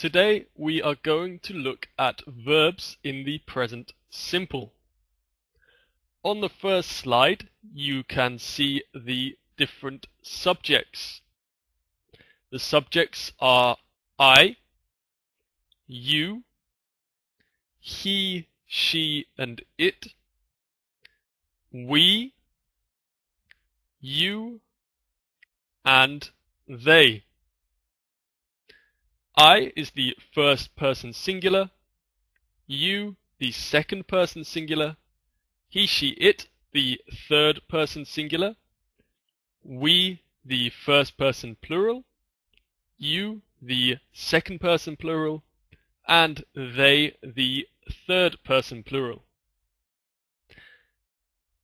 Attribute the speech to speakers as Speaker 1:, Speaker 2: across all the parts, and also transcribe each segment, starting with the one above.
Speaker 1: Today we are going to look at verbs in the present simple. On the first slide you can see the different subjects. The subjects are I, you, he, she and it, we, you and they. I is the first person singular, you the second person singular, he, she, it the third person singular, we the first person plural, you the second person plural, and they the third person plural.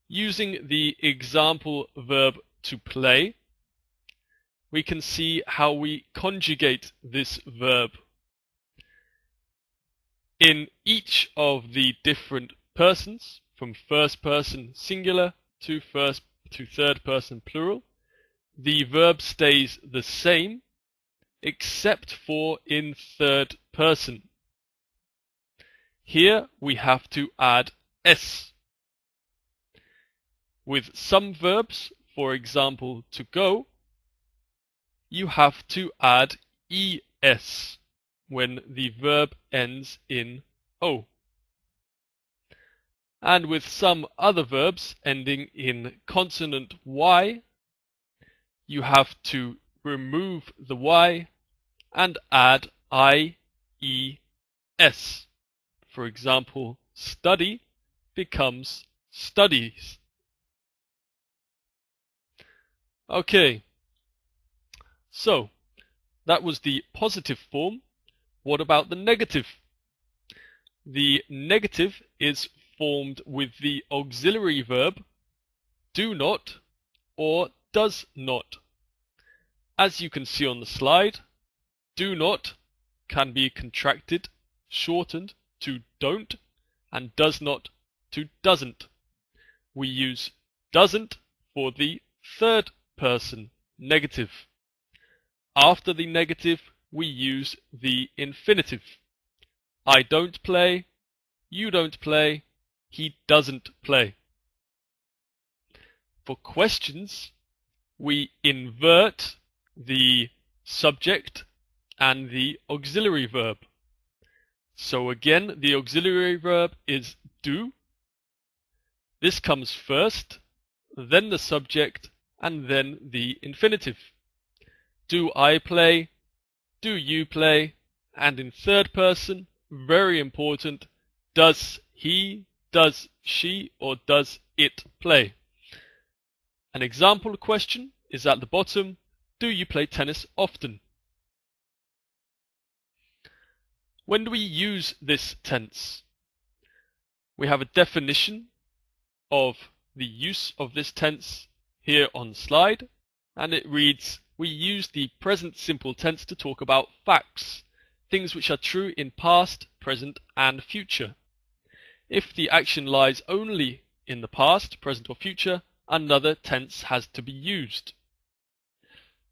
Speaker 1: Using the example verb to play, we can see how we conjugate this verb. In each of the different persons, from first person singular to third person plural, the verb stays the same except for in third person. Here we have to add s. With some verbs, for example to go, you have to add es when the verb ends in o. And with some other verbs ending in consonant y, you have to remove the y and add ies. For example, study becomes studies. Okay. So, that was the positive form. What about the negative? The negative is formed with the auxiliary verb do not or does not. As you can see on the slide, do not can be contracted, shortened to don't, and does not to doesn't. We use doesn't for the third person negative. After the negative, we use the infinitive. I don't play, you don't play, he doesn't play. For questions, we invert the subject and the auxiliary verb. So again, the auxiliary verb is do. This comes first, then the subject, and then the infinitive. Do I play? Do you play? And in third person, very important, does he, does she, or does it play? An example question is at the bottom. Do you play tennis often? When do we use this tense? We have a definition of the use of this tense here on the slide, and it reads, we use the present simple tense to talk about facts, things which are true in past, present, and future. If the action lies only in the past, present, or future, another tense has to be used.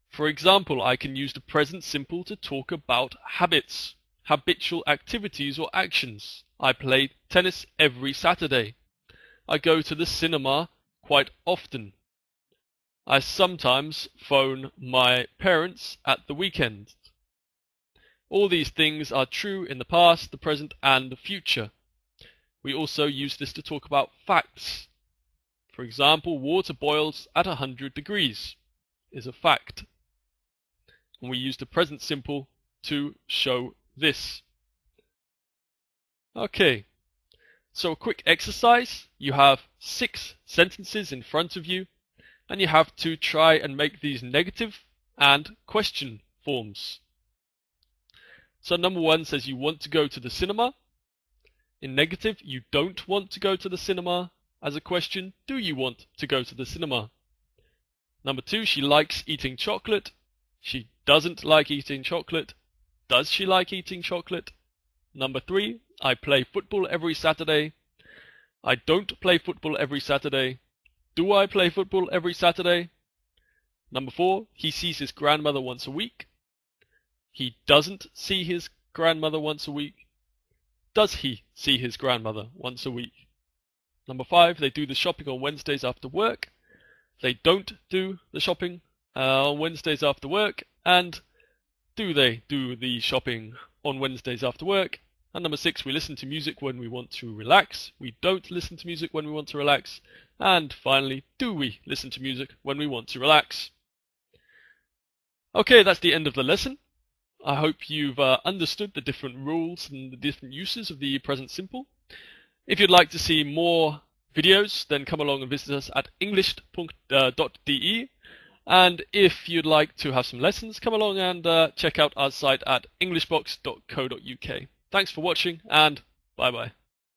Speaker 1: For example, I can use the present simple to talk about habits, habitual activities or actions. I play tennis every Saturday. I go to the cinema quite often. I sometimes phone my parents at the weekend. All these things are true in the past, the present, and the future. We also use this to talk about facts. For example, water boils at 100 degrees is a fact. And we use the present simple to show this. Okay, so a quick exercise. You have 6 sentences in front of you, and you have to try and make these negative and question forms. So number 1 says you want to go to the cinema. In negative, you don't want to go to the cinema. As a question, do you want to go to the cinema? Number 2, she likes eating chocolate. She doesn't like eating chocolate. Does she like eating chocolate? Number 3, I play football every Saturday. I don't play football every Saturday. Do I play football every Saturday? Number 4, he sees his grandmother once a week. He doesn't see his grandmother once a week? Does he see his grandmother once a week? Number 5, they do the shopping on Wednesdays after work. They don't do the shopping on Wednesdays after work. And do they do the shopping on Wednesdays after work? And number 6, we listen to music when we want to relax. We don't listen to music when we want to relax. And finally, do we listen to music when we want to relax? Okay, that's the end of the lesson. I hope you've understood the different rules and the different uses of the present simple. If you'd like to see more videos, then come along and visit us at english.de. And if you'd like to have some lessons, come along and check out our site at englishbox.co.uk. Thanks for watching, and bye-bye.